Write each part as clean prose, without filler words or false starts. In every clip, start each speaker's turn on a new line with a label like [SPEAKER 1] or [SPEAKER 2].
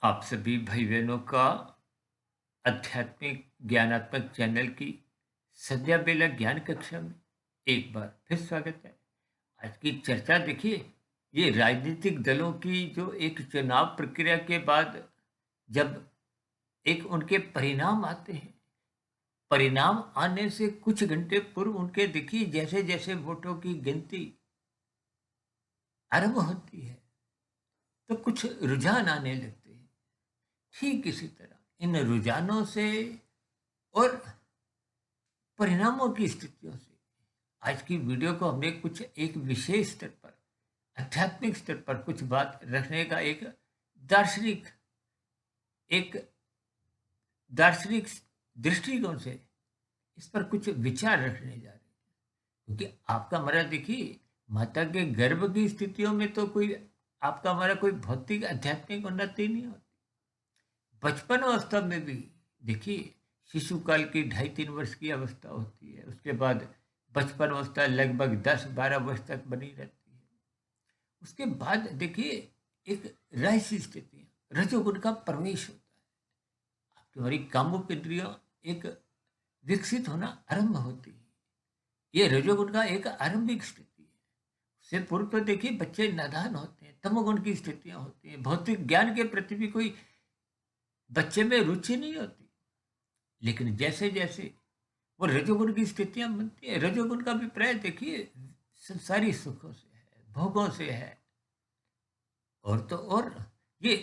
[SPEAKER 1] आप सभी भाई बहनों का आध्यात्मिक ज्ञानात्मक चैनल की संध्या बेला ज्ञान कक्षा में एक बार फिर स्वागत है। आज की चर्चा देखिए, ये राजनीतिक दलों की जो एक चुनाव प्रक्रिया के बाद जब एक उनके परिणाम आते हैं, परिणाम आने से कुछ घंटे पूर्व उनके देखिए जैसे जैसे वोटों की गिनती आरंभ होती है तो कुछ रुझान आने लगते हैं। ठीक इसी तरह इन रुझानों से और परिणामों की स्थितियों से आज की वीडियो को हमने कुछ एक विशेष स्तर पर, आध्यात्मिक स्तर पर कुछ बात रखने का दार्शनिक एक दार्शनिक दृष्टिकोण से इस पर कुछ विचार रखने जा रहे हैं। क्योंकि आपका हमारा देखिए, माता के गर्भ की स्थितियों में तो कोई आपका हमारा कोई भौतिक आध्यात्मिक उन्नति नहीं होती। बचपन अवस्था में भी देखिए, शिशु काल की 2.5-3 वर्ष की अवस्था होती है, उसके बाद बचपन अवस्था लगभग 10-12 वर्ष तक बनी रहती है। उसके बाद देखिए एक रहस्य स्थिति, रजोगुण का प्रवेश होता है। आपकी हमारी कामुक इंद्रियां एक विकसित होना आरंभ होती है। ये रजोगुण का एक आरंभिक स्थिति है। उससे पूर्व तो देखिए बच्चे नादान होते हैं, तमोगुण की स्थितियां होती हैं, भौतिक ज्ञान के प्रति भी कोई बच्चे में रुचि नहीं होती। लेकिन जैसे जैसे वो रजोगुण की स्थितियां बनती है, रजोगुण का अभिप्राय देखिए संसारी सुखों से है, भोगों से है। और तो और ये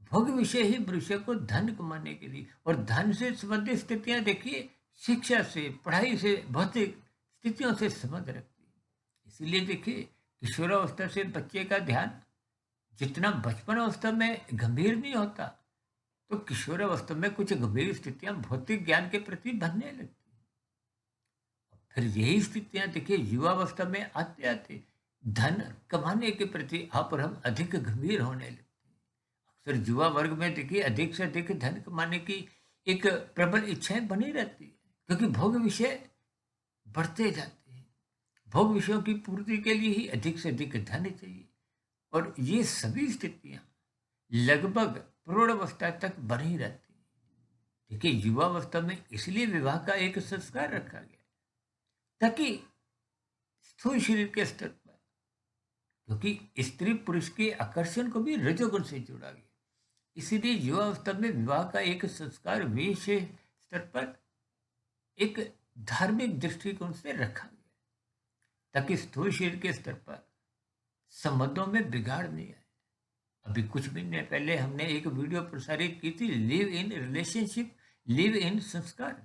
[SPEAKER 1] भोग विषय ही मनुष्य को धन कमाने के लिए, और धन से संबंधित स्थितियां देखिए शिक्षा से, पढ़ाई से, भौतिक स्थितियों से संबंध रखती है। इसीलिए देखिए किशोरावस्था से बच्चे का ध्यान जितना बचपन अवस्था में गंभीर नहीं होता, तो किशोरावस्था में कुछ गंभीर स्थितियां भौतिक ज्ञान के प्रति बनने लगती हैं। फिर यही स्थितियां देखिए युवावस्था में आते आते धन कमाने के प्रति आप और हम अधिक गंभीर होने लगते हैं। अक्सर युवा वर्ग में देखिए अधिक से अधिक धन कमाने की एक प्रबल इच्छाएं बनी रहती है, क्योंकि भोग विषय बढ़ते जाते हैं। भोग विषयों की पूर्ति के लिए ही अधिक से अधिक धन चाहिए, और ये सभी स्थितियां लगभग प्रौढ़ तक बनी रहती है। देखिए युवावस्था में इसलिए विवाह का एक संस्कार रखा गया, ताकि स्थूल शरीर के स्तर पर, क्योंकि स्त्री पुरुष के आकर्षण को भी रजोगुण से जोड़ा गया, इसीलिए युवावस्था में विवाह का एक संस्कार विशेष स्तर पर एक धार्मिक दृष्टिकोण से रखा गया, ताकि स्थूल शरीर के स्तर पर संबंधों में बिगाड़ नहीं आए। अभी कुछ महीने पहले हमने एक वीडियो प्रसारित की थी, live in relationship, live in संस्कार।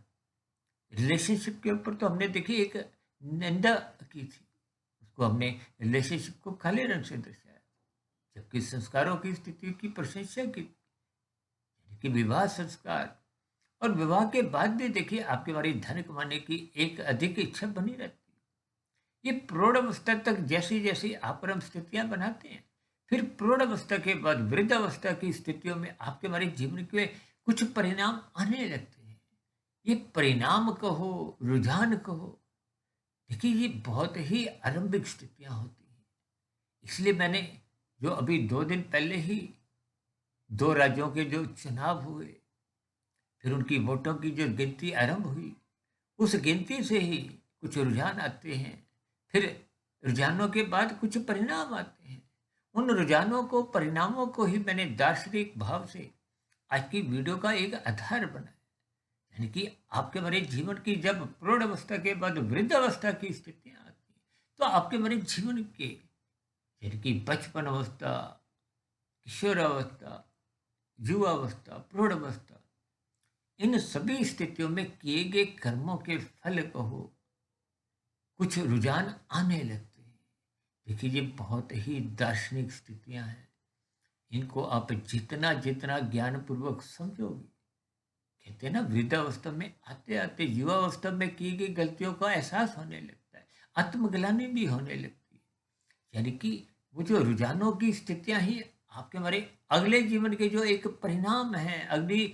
[SPEAKER 1] रिलेशनशिप के ऊपर तो हमने देखी एक निंदा की थी, उसको हमने रिलेशनशिप को काले रंग से दर्शाया, जबकि संस्कारों की स्थिति की प्रशंसा की थी, कि विवाह संस्कार। और विवाह के बाद भी देखिए आपके हमारी धन कमाने की एक अधिक इच्छा बनी रहती है। ये प्रौढ़ अवस्था तक जैसी जैसी आप और हम स्थितियां बनाते हैं, फिर प्रौढ़ अवस्था के बाद वृद्धावस्था की स्थितियों में आपके हमारे जीवन के कुछ परिणाम आने लगते हैं। ये परिणाम कहो, रुझान कहो, देखिए ये बहुत ही आरंभिक स्थितियां होती हैं। इसलिए मैंने जो अभी 2 दिन पहले ही 2 राज्यों के जो चुनाव हुए, फिर उनकी वोटों की जो गिनती आरंभ हुई, उस गिनती से ही कुछ रुझान आते हैं। फिर रुझानों के बाद कुछ परिणाम आते हैं। उन रुझानों को, परिणामों को ही मैंने दार्शनिक भाव से आज की वीडियो का एक आधार बनाया। यानी कि आपके हमारे जीवन की जब प्रौढ़ अवस्था के बाद वृद्धावस्था की स्थितियां आती हैं, तो आपके हमारे जीवन के, यानी कि बचपन अवस्था, किशोरावस्था, युवावस्था, प्रौढ़ अवस्था, इन सभी स्थितियों में किए गए कर्मों के फल कहो, कुछ रुझान आने लगते हैं। देखिए ये बहुत ही दार्शनिक स्थितियां हैं। इनको आप जितना जितना ज्ञान पूर्वक समझोगे, कहते हैं ना, वृद्धावस्था में आते आते युवावस्था में की गई गलतियों का एहसास होने लगता है, आत्मग्लानि भी होने लगती है। यानी कि वो जो रुझानों की स्थितियां ही आपके हमारे अगले जीवन के जो एक परिणाम है, अगली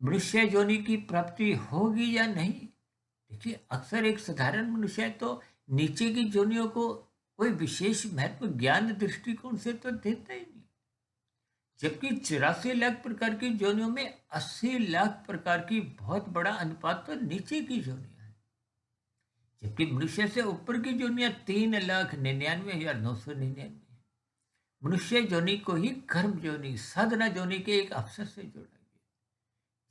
[SPEAKER 1] मनुष्य योनि की प्राप्ति होगी या नहीं। देखिए अक्सर एक साधारण मनुष्य तो नीचे की योनियों को कोई विशेष महत्व ज्ञान दृष्टिकोण से तो देता ही नहीं। जबकि 84 लाख प्रकार की योनियों में 80 लाख प्रकार की बहुत बड़ा अनुपात तो नीचे की योनियां है। जबकि मनुष्य से ऊपर की योनियां 3,99,999 है। मनुष्य योनि को ही कर्म योनि, साधना योनि के एक अवसर से जोड़ा गया।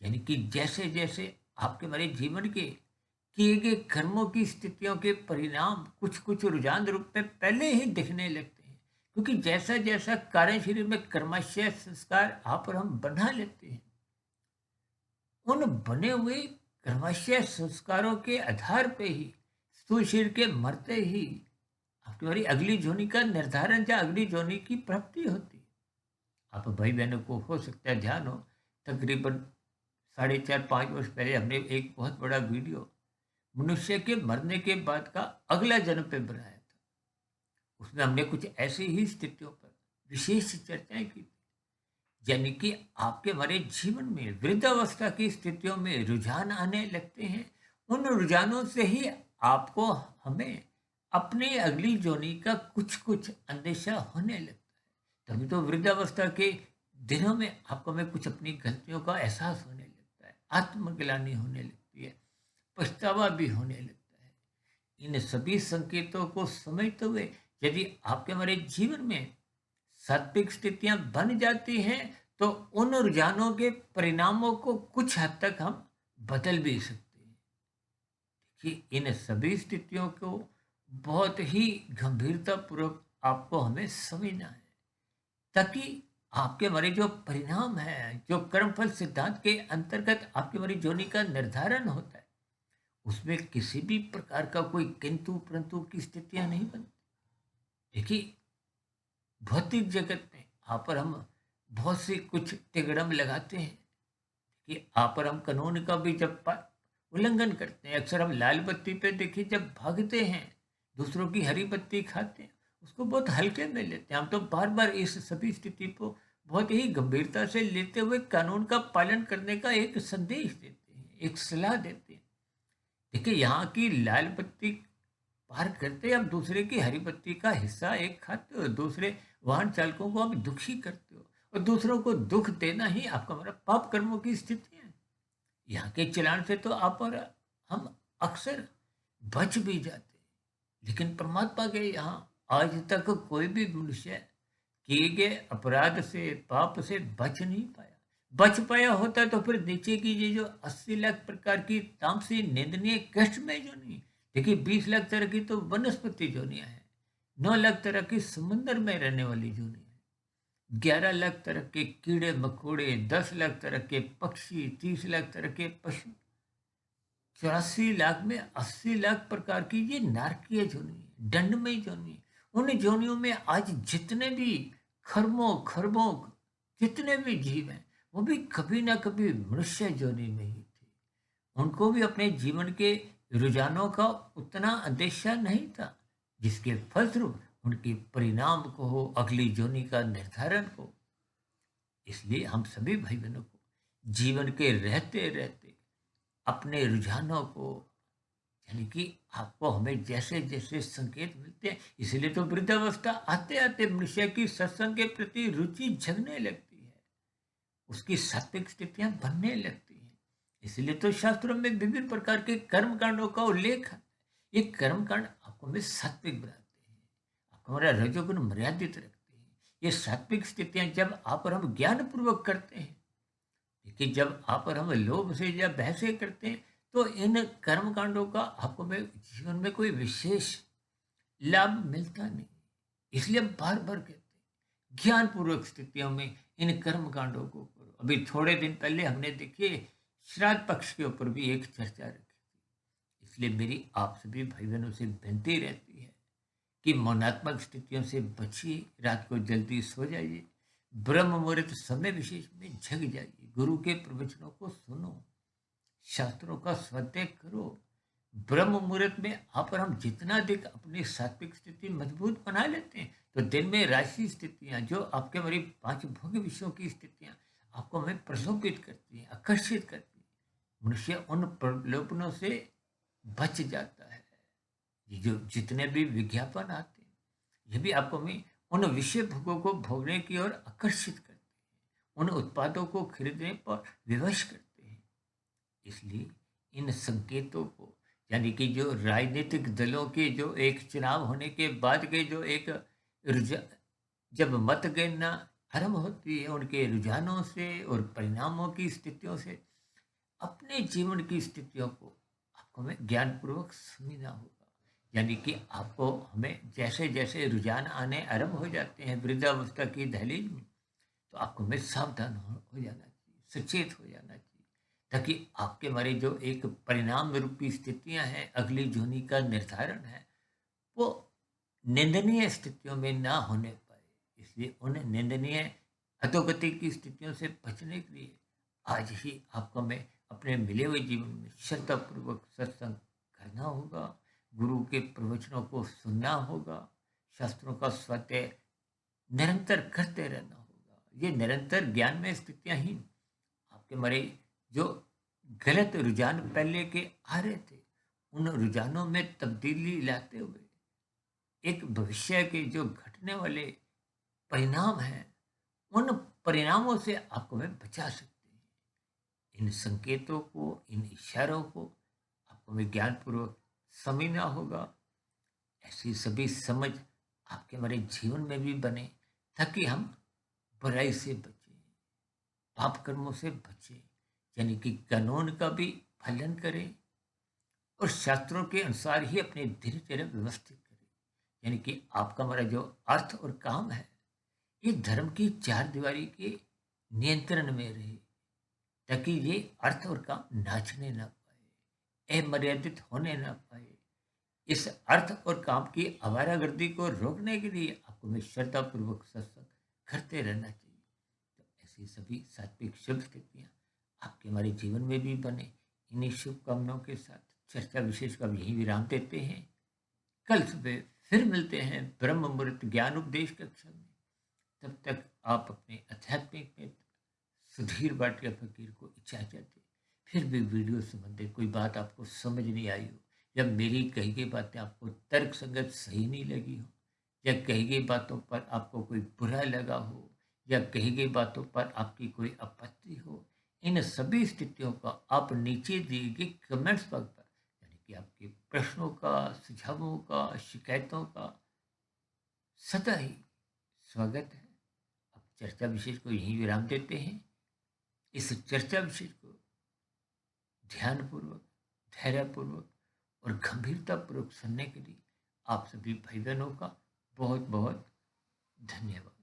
[SPEAKER 1] यानी कि जैसे जैसे आपके हमारे जीवन के किए गए कर्मों की स्थितियों के परिणाम कुछ कुछ रुझान रूप में पहले ही दिखने लगते हैं, क्योंकि जैसा जैसा कार्य शरीर में कर्माशय संस्कार आप और हम बना लेते हैं, उन बने हुए कर्माशय संस्कारों के आधार पे ही स्थूल शरीर के मरते ही आपकी हमारी अगली जोनी का निर्धारण या अगली जोनी की प्राप्ति होती है। आप भाई बहनों को हो सकता है ध्यान हो, तकरीबन 4.5-5 वर्ष पहले हमने एक बहुत बड़ा वीडियो मनुष्य के मरने के बाद का अगला जन्म पे बनाया था। उसमें हमने कुछ ऐसी ही स्थितियों पर विशेष चर्चाएं की थी। यानी कि आपके हमारे जीवन में वृद्धावस्था की स्थितियों में रुझान आने लगते हैं। उन रुझानों से ही आपको हमें अपने अगली जोनी का कुछ कुछ अंदेशा होने लगता है। तभी तो वृद्धावस्था के दिनों में आपको हमें कुछ अपनी गलतियों का एहसास होने लगता है, आत्मग्लानि होने लगती है, पछतावा भी होने लगता है। इन सभी संकेतों को समझते हुए यदि आपके हमारे जीवन में सात्विक स्थितियां बन जाती हैं, तो उन रुझानों के परिणामों को कुछ हद तक हम बदल भी सकते हैं। कि इन सभी स्थितियों को बहुत ही गंभीरता पूर्वक आपको हमें समझना है, ताकि आपके हमारे जो परिणाम है, जो कर्मफल सिद्धांत के अंतर्गत आपके हमारी जोनी का निर्धारण होता है, उसमें किसी भी प्रकार का कोई किंतु परंतु की स्थितियां नहीं बनती। देखिए, भौतिक जगत में आप और हम बहुत सी कुछ तिगड़म लगाते हैं कि आप और हम कानून का भी जब उल्लंघन करते हैं। अक्सर हम लाल बत्ती पे देखिए जब भागते हैं, दूसरों की हरी बत्ती खाते हैं, उसको बहुत हल्के में लेते हैं। हम तो बार बार इस सभी स्थिति को बहुत ही गंभीरता से लेते हुए कानून का पालन करने का एक संदेश देते हैं, एक सलाह देते हैं। देखिए, यहाँ की लाल बत्ती पार करते आप दूसरे की हरी बत्ती का हिस्सा एक खाते हो, दूसरे वाहन चालकों को आप दुखी करते हो, और दूसरों को दुख देना ही आपका हमारा पाप कर्मों की स्थिति है। यहाँ के चलान से तो आप और हम अक्सर बच भी जाते हैं, लेकिन परमात्मा के यहाँ आज तक कोई भी मनुष्य किए गए अपराध से, पाप से बच नहीं पाया। बच पाया होता तो फिर नीचे की ये जो 80 लाख प्रकार की तामसी निंदनीय कष्ट में जो नहीं। देखिए, 20 लाख तरह की तो वनस्पति जोनियां हैं, 9 लाख तरह की समुद्र में रहने वाली जोनियां हैं, 11 लाख तरह के कीड़े मकोड़े, 10 लाख तरह के पक्षी, 30 लाख तरह के पशु, 84 लाख में 80 लाख प्रकार की ये नारकीय जोनी है, दंडमय जोनी है। उन जोनियों में आज जितने भी खरबों खरबों जितने भी जीव हैं, वो भी कभी ना कभी मनुष्य जोनी में ही थे। उनको भी अपने जीवन के रुझानों का उतना अंदेशा नहीं था, जिसके फलस्वरूप उनके परिणाम को हो, अगली जोनी का निर्धारण हो। इसलिए हम सभी भाई बहनों को जीवन के रहते रहते अपने रुझानों को, यानी कि आपको हमें जैसे जैसे संकेत मिलते हैं, इसलिए तो वृद्धावस्था आते आते मनुष्य की सत्संग के प्रति रुचि जगने लगती है, उसकी सात्विक स्थितियां बनने लगती हैं। इसलिए तो शास्त्रों में विभिन्न प्रकार के कर्म कांडों का उल्लेख है। ये कर्म कांड आपको हमें सात्विक बनाते हैं, आपको हमारा रजोगुण मर्यादित रखते हैं। ये सात्विक स्थितियां जब आप और हम ज्ञान पूर्वक करते हैं, देखिए जब आप और हम लोभ से या बहस से करते हैं, तो इन कर्म कांडों का आपको में जीवन में कोई विशेष लाभ मिलता नहीं। इसलिए हम बार बार कहते हैं ज्ञान पूर्वक स्थितियों में इन कर्म कांडों को करो। अभी थोड़े दिन पहले हमने देखिए श्राद्ध पक्ष के ऊपर भी एक चर्चा रखी थी। इसलिए मेरी आप सभी भाई बहनों से विनती रहती है कि मौनात्मक स्थितियों से बचिए, रात को जल्दी सो जाइए, ब्रह्म मुहूर्त समय विशेष में जग जाइए, गुरु के प्रवचनों को सुनो, शास्त्रों का स्वाध्याय करो। ब्रह्म मुहूर्त में आप और हम जितना अधिक अपनी सात्विक स्थिति मजबूत बना लेते हैं, तो दिन में राशि स्थितियां जो आपके हमारी 5 भोग विषयों की स्थितियां आपको हमें प्रलोभित करती हैं, आकर्षित करती हैं। मनुष्य उन प्रलोभनों से बच जाता है। ये जो जितने भी विज्ञापन आते हैं, ये भी आपको हमें उन विषय भोगों को भोगने की ओर आकर्षित करते हैं। उन उत्पादों को खरीदने पर विवश करते हैं। इसलिए इन संकेतों को, यानी कि जो राजनीतिक दलों के जो एक चुनाव होने के बाद के जो एक रुझा जब मतगणना आरंभ होती है, उनके रुझानों से और परिणामों की स्थितियों से अपने जीवन की स्थितियों को आपको हमें ज्ञानपूर्वक समझना होगा। यानी कि आपको हमें जैसे जैसे रुझान आने आरंभ हो जाते हैं वृद्धावस्था की दहलीज में, तो आपको हमें सावधान हो जाना चाहिए, सचेत हो जाना चाहिए, ताकि आपके हमारे जो एक परिणाम रूपी स्थितियां हैं, अगली जूनी का निर्धारण है, वो निंदनीय स्थितियों में ना होने पाए। इसलिए उन निंदनीय अधोगति की स्थितियों से बचने के लिए आज ही आपको हमें अपने मिले हुए जीवन में श्रद्धापूर्वक सत्संग करना होगा, गुरु के प्रवचनों को सुनना होगा, शास्त्रों का स्वाध्याय निरंतर करते रहना होगा। ये निरंतर ज्ञान में स्थितियां ही आपके हमारे जो गलत रुझान पहले के आ रहे थे, उन रुझानों में तब्दीली लाते हुए एक भविष्य के जो घटने वाले परिणाम हैं, उन परिणामों से आपको हमें बचा सकते हैं। इन संकेतों को, इन इशारों को आपको हमें ज्ञानपूर्वक समझना होगा। ऐसी सभी समझ आपके हमारे जीवन में भी बने, ताकि हम बुराई से बचें, पाप कर्मों से बचें, यानी कि कानून का भी पालन करें और शास्त्रों के अनुसार ही अपने दिनचर्या व्यवस्थित करें। यानी कि आपका हमारा जो अर्थ और काम है, ये धर्म की चार दीवारी के नियंत्रण में रहे, ताकि ये अर्थ और काम नाचने ना पाए, अमर्यादित होने ना पाए। इस अर्थ और काम की आवारागर्दी को रोकने के लिए आपको हमें श्रद्धापूर्वक सत्संग करते रहना चाहिए। तो ऐसी सभी सात्विक शुभ स्थितियाँ आपके हमारे जीवन में भी बने। इन्हीं शुभकामनाओं के साथ चर्चा विशेष का यही विराम देते हैं। कल सुबह फिर मिलते हैं ब्रह्म मुहूर्त ज्ञान उपदेश कक्षा में। तब तक आप अपने आध्यात्मिक में सुधीर भाटिया फकीर को इजाजत दें। फिर भी वीडियो संबंधित कोई बात आपको समझ नहीं आई हो, या मेरी कही गई बातें आपको तर्क संगत सही नहीं लगी हो, या कही गई बातों पर आपको कोई बुरा लगा हो, या कही गई बातों पर आपकी कोई आपत्ति हो, इन सभी स्थितियों का आप नीचे दिए गए कमेंट्स बॉक्स पर, यानी कि आपके प्रश्नों का, सुझावों का, शिकायतों का सदा ही स्वागत है। अब चर्चा विशेष को यहीं विराम देते हैं। इस चर्चा विशेष को ध्यानपूर्वक, धैर्यपूर्वक और गंभीरतापूर्वक सुनने के लिए आप सभी भाई बहनों का बहुत बहुत धन्यवाद।